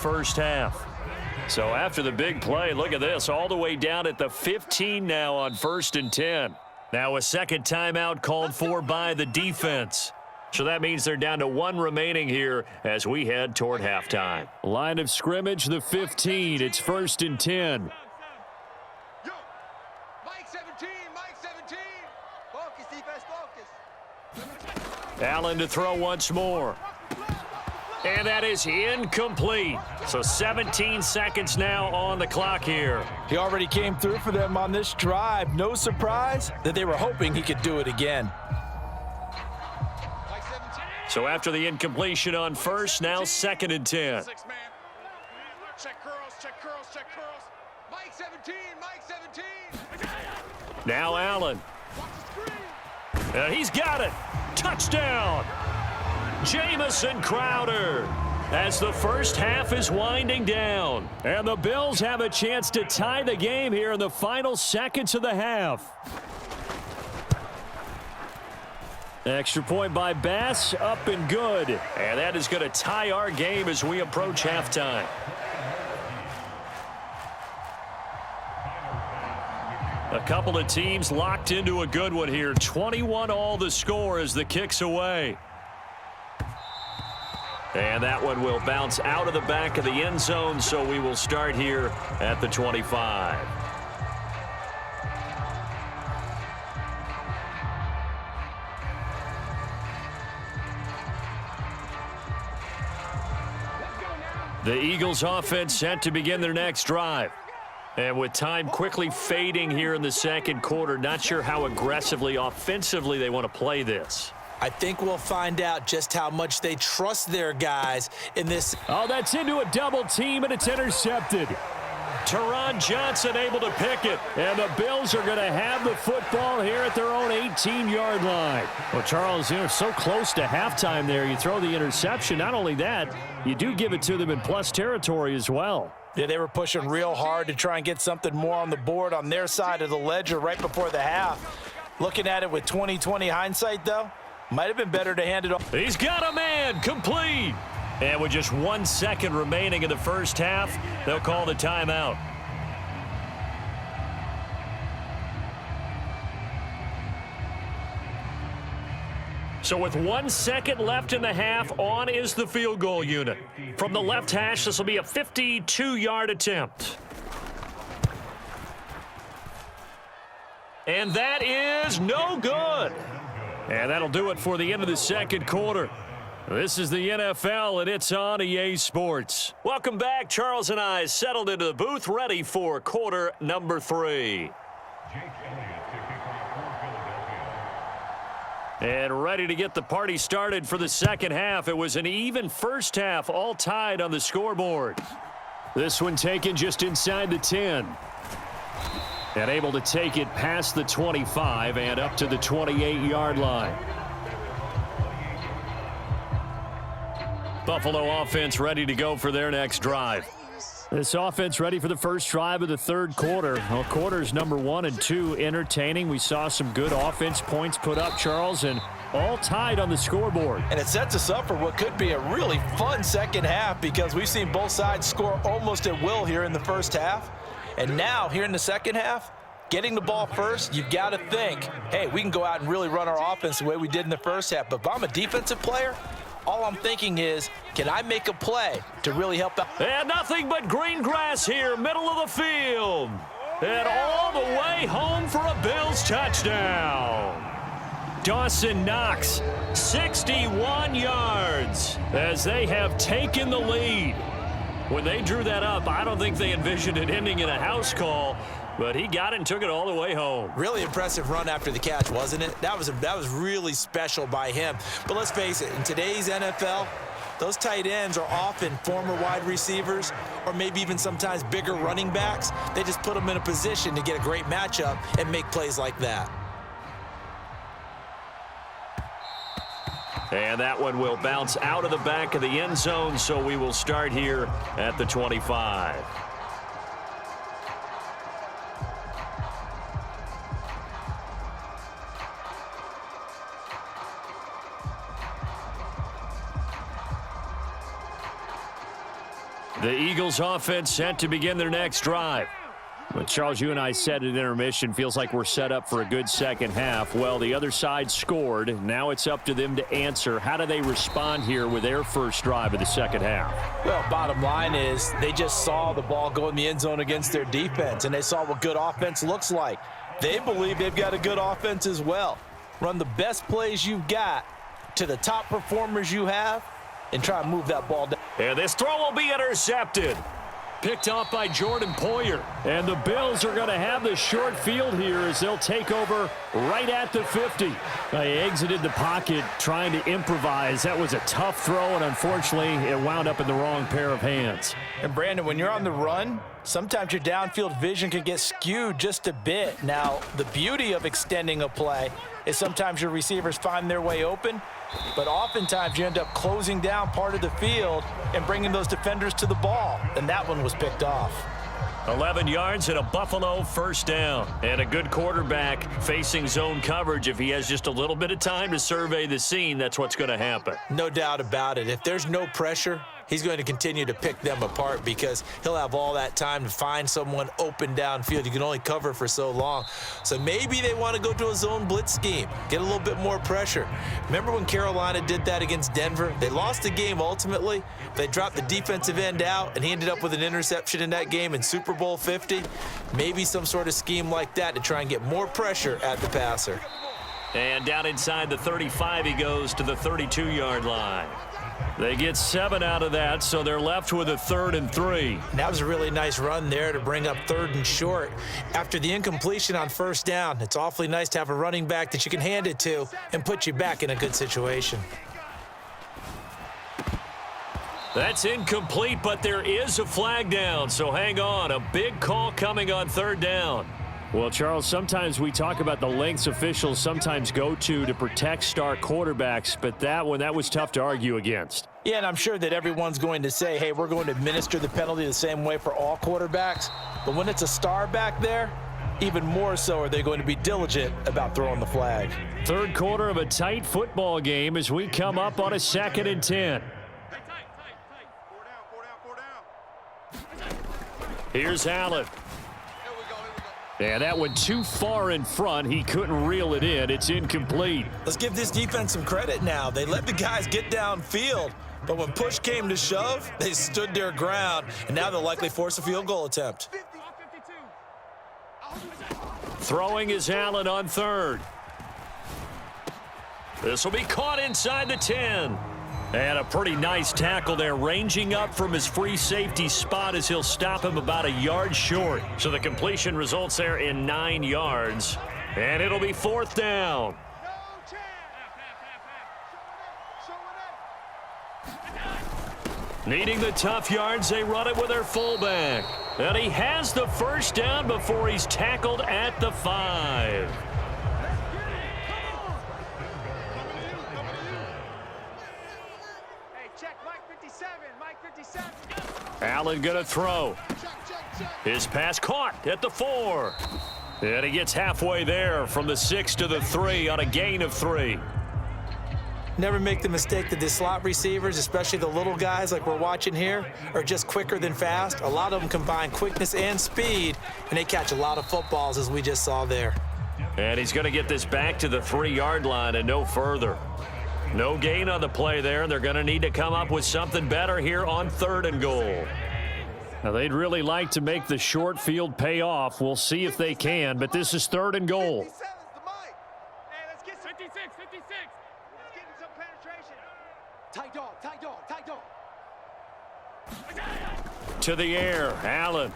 first half. So after the big play, look at this, all the way down at the 15 now on 1st and 10. Now a second timeout called for by the defense. So that means they're down to 1 remaining here as we head toward halftime. Line of scrimmage, the 15. It's 1st and 10. Mike 17, Mike 17. Focus, defense, focus. Allen to throw once more. And that is incomplete. So 17 seconds now on the clock here. He already came through for them on this drive. No surprise that they were hoping he could do it again. So after the incompletion on first, now 2nd and 10. Check curls, check curls, check curls. Mike 17, Mike 17. Now Allen. He's got it. Touchdown. Jamison Crowder. As the first half is winding down. And the Bills have a chance to tie the game here in the final seconds of the half. Extra point by Bass, up and good. And that is going to tie our game as we approach halftime. A couple of teams locked into a good one here. 21 all the score as the kick's away. And that one will bounce out of the back of the end zone, so we will start here at the 25. The Eagles offense set to begin their next drive. And with time quickly fading here in the second quarter, not sure how aggressively, offensively they want to play this. I think we'll find out just how much they trust their guys in this. Oh, that's into a double team, and it's intercepted. Teron Johnson able to pick it, and the Bills are going to have the football here at their own 18-yard line. Well, Charles, you know, so close to halftime there. You throw the interception. Not only that, you do give it to them in plus territory as well. Yeah, they were pushing real hard to try and get something more on the board on their side of the ledger right before the half. Looking at it with 20/20 hindsight, though, might have been better to hand it off. He's got a man, complete. And with just 1 second remaining in the first half, they'll call the timeout. So with 1 second left in the half, on is the field goal unit. From the left hash, this will be a 52-yard attempt. And that is no good. And that'll do it for the end of the second quarter. This is the NFL, and it's on EA Sports. Welcome back. Charles and I settled into the booth, ready for quarter number 3. And ready to get the party started for the second half. It was an even first half, all tied on the scoreboard. This one taken just inside the 10. And able to take it past the 25 and up to the 28-yard line. Buffalo offense ready to go for their next drive. This offense ready for the first drive of the third quarter. Well, quarters number 1 and 2 entertaining. We saw some good offense points put up, Charles, and all tied on the scoreboard. And it sets us up for what could be a really fun second half because we've seen both sides score almost at will here in the first half. And now, here in the second half, getting the ball first, you've got to think, hey, we can go out and really run our offense the way we did in the first half. But if I'm a defensive player, all I'm thinking is, can I make a play to really help out? And nothing but green grass here, middle of the field. And all the way home for a Bills touchdown. Dawson Knox, 61 yards, as they have taken the lead. When they drew that up, I don't think they envisioned it ending in a house call, but he got it and took it all the way home. Really impressive run after the catch, wasn't it? That was really special by him. But let's face it, in today's NFL, those tight ends are often former wide receivers or maybe even sometimes bigger running backs. They just put them in a position to get a great matchup and make plays like that. And that one will bounce out of the back of the end zone, so we will start here at the 25. The Eagles offense set to begin their next drive. Well, Charles, you and I said at intermission, feels like we're set up for a good second half. Well, the other side scored. Now it's up to them to answer. How do they respond here with their first drive of the second half? Well, bottom line is they just saw the ball go in the end zone against their defense, and they saw what good offense looks like. They believe they've got a good offense as well. Run the best plays you've got to the top performers you have and try to move that ball down. And this throw will be intercepted. Picked off by Jordan Poyer. And the Bills are going to have the short field here as they'll take over right at the 50. They exited the pocket trying to improvise. That was a tough throw, and unfortunately, it wound up in the wrong pair of hands. And Brandon, when you're on the run, sometimes your downfield vision can get skewed just a bit. Now, the beauty of extending a play is sometimes your receivers find their way open, but oftentimes you end up closing down part of the field and bringing those defenders to the ball, and that one was picked off. 11 yards and a Buffalo first down. And a good quarterback facing zone coverage. If he has just a little bit of time to survey the scene, that's what's going to happen. No doubt about it. If there's no pressure, he's going to continue to pick them apart because he'll have all that time to find someone open downfield. You can only cover for so long. So maybe they want to go to a zone blitz scheme, get a little bit more pressure. Remember when Carolina did that against Denver? They lost the game ultimately. They dropped the defensive end out, and he ended up with an interception in that game in Super Bowl 50. Maybe some sort of scheme like that to try and get more pressure at the passer. And down inside the 35, he goes to the 32-yard line. They get 7 out of that, so they're left with a 3rd and 3. That was a really nice run there to bring up 3rd and short. After the incompletion on first down, it's awfully nice to have a running back that you can hand it to and put you back in a good situation. That's incomplete, but there is a flag down, so hang on. A big call coming on 3rd down. Well, Charles, sometimes we talk about the lengths officials sometimes go to protect star quarterbacks, but that was tough to argue against. Yeah, and I'm sure that everyone's going to say, hey, we're going to administer the penalty the same way for all quarterbacks. But when it's a star back there, even more so are they going to be diligent about throwing the flag. 3rd quarter of a tight football game as we come up on a 2nd and 10. Here's Allen. Yeah, that went too far in front. He couldn't reel it in. It's incomplete. Let's give this defense some credit now. They let the guys get downfield, but when push came to shove, they stood their ground, and now they'll likely force a field goal attempt. Throwing is Allen on 3rd. This will be caught inside the 10. And a pretty nice tackle there, ranging up from his free safety spot as he'll stop him about a yard short. So the completion results there in 9 yards. And it'll be 4th down. Needing the tough yards, they run it with their fullback. And he has the first down before he's tackled at the 5. Allen gonna throw. His pass caught at the 4. And he gets halfway there from the 6 to the 3 on a gain of 3. Never make the mistake that the slot receivers, especially the little guys like we're watching here, are just quicker than fast. A lot of them combine quickness and speed, and they catch a lot of footballs as we just saw there. And he's gonna get this back to the 3-yard line and no further. No gain on the play there, and they're going to need to come up with something better here on 3rd and goal. Now, they'd really like to make the short field pay off. We'll see if they can, but this is 3rd and goal. Hey, let's get 56. Let's get some penetration. Tight dog. To the air, Allen.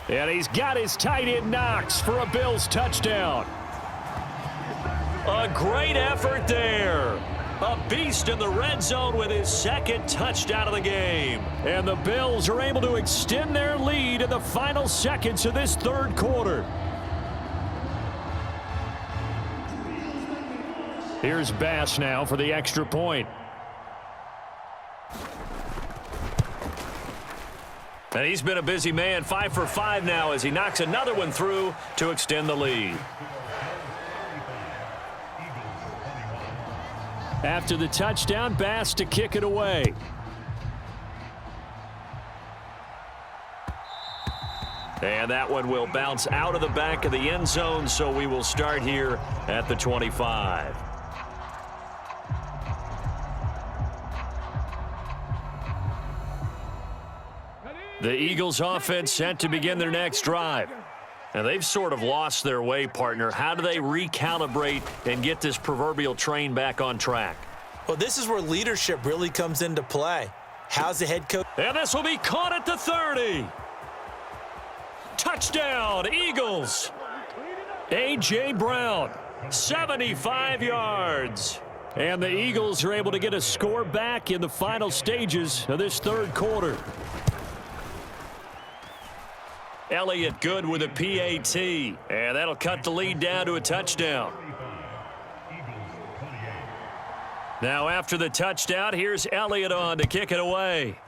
And he's got his tight end Knox for a Bills touchdown. A great effort there. A beast in the red zone with his 2nd touchdown of the game. And the Bills are able to extend their lead in the final seconds of this 3rd quarter. Here's Bass now for the extra point. And he's been a busy man, 5 for 5 now as he knocks another one through to extend the lead. After the touchdown, Bass to kick it away. And that one will bounce out of the back of the end zone, so we will start here at the 25. The Eagles offense set to begin their next drive. And they've sort of lost their way, partner. How do they recalibrate and get this proverbial train back on track? Well, this is where leadership really comes into play. How's the head coach? And this will be caught at the 30. Touchdown, Eagles. A.J. Brown, 75 yards. And the Eagles are able to get a score back in the final stages of this third quarter. Elliott good with a PAT, and that'll cut the lead down to a touchdown. Now after the touchdown, here's Elliott on to kick it away.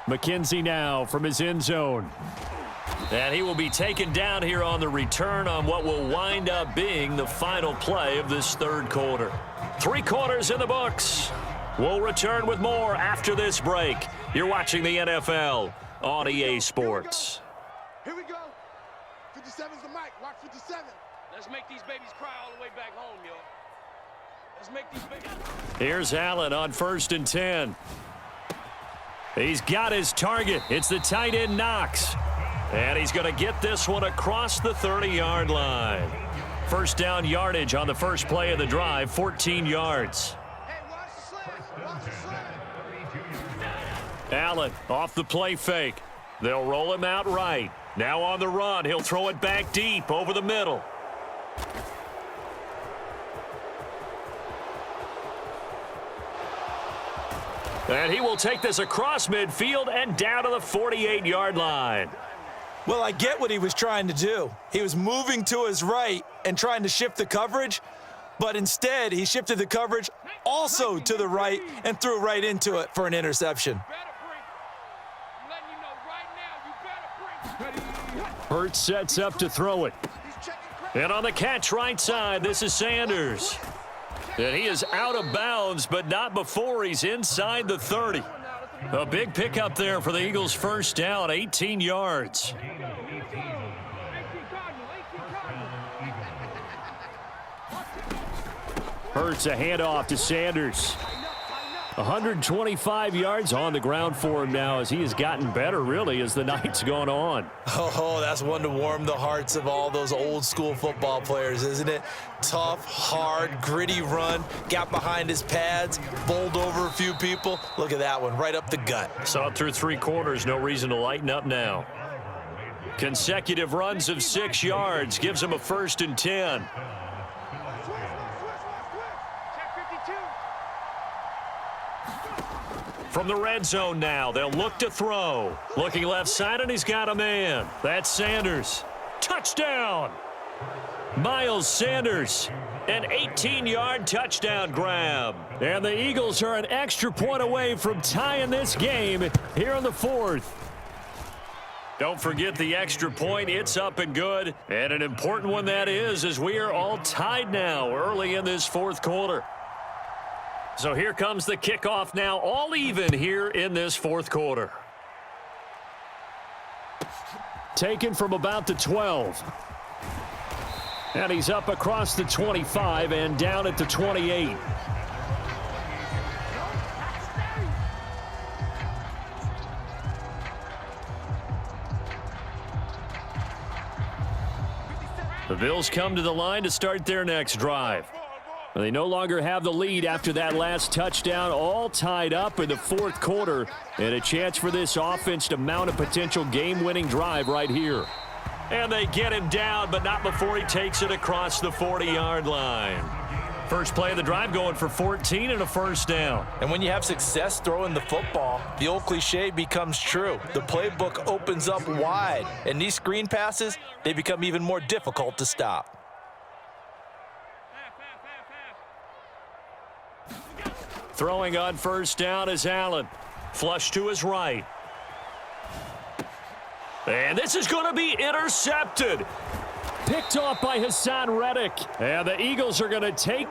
McKenzie now from his end zone. And he will be taken down here on the return on what will wind up being the final play of this third quarter. 3 quarters in the books. We'll return with more after this break. You're watching the NFL on EA Sports. Here we go. 57's the mic. Watch 57. Let's make these babies cry all the way back home, yo. Let's make these babies. Here's Allen on 1st and 10. He's got his target. It's the tight end Knox. And he's going to get this one across the 30-yard line. First down yardage on the first play of the drive, 14 yards. Allen off the play fake. They'll roll him out right. Now on the run, he'll throw it back deep over the middle. And he will take this across midfield and down to the 48-yard line. Well, I get what he was trying to do. He was moving to his right and trying to shift the coverage, but instead he shifted the coverage also to the right and threw right into it for an interception. Hurts sets up to throw it. And on the catch right side, this is Sanders. And he is out of bounds, but not before he's inside the 30. A big pickup there for the Eagles' first down, 18 yards. Hurts a handoff to Sanders. 125 yards on the ground for him now as he has gotten better, really, as the night's gone on. Oh, that's one to warm the hearts of all those old school football players, isn't it? Tough, hard, gritty run, got behind his pads, bowled over a few people. Look at that one, right up the gut. Saw it through 3 quarters, no reason to lighten up now. Consecutive runs of 6 yards gives him a 1st and 10. From the red zone now, they'll look to throw. Looking left side, and he's got a man. That's Sanders. Touchdown! Miles Sanders, an 18-yard touchdown grab. And the Eagles are an extra point away from tying this game here in the 4th. Don't forget the extra point. It's up and good. And an important one that is, as we are all tied now early in this 4th quarter. So here comes the kickoff now, all even here in this 4th quarter. Taken from about the 12. And he's up across the 25 and down at the 28. The Bills come to the line to start their next drive. They no longer have the lead after that last touchdown, all tied up in the 4th quarter, and a chance for this offense to mount a potential game-winning drive right here. And they get him down, but not before he takes it across the 40-yard line. First play of the drive going for 14 and a 1st down. And when you have success throwing the football, the old cliche becomes true. The playbook opens up wide, and these screen passes, they become even more difficult to stop. Throwing on 1st down is Allen. Flush to his right. And this is going to be intercepted. Picked off by Hassan Reddick. And the Eagles are going to take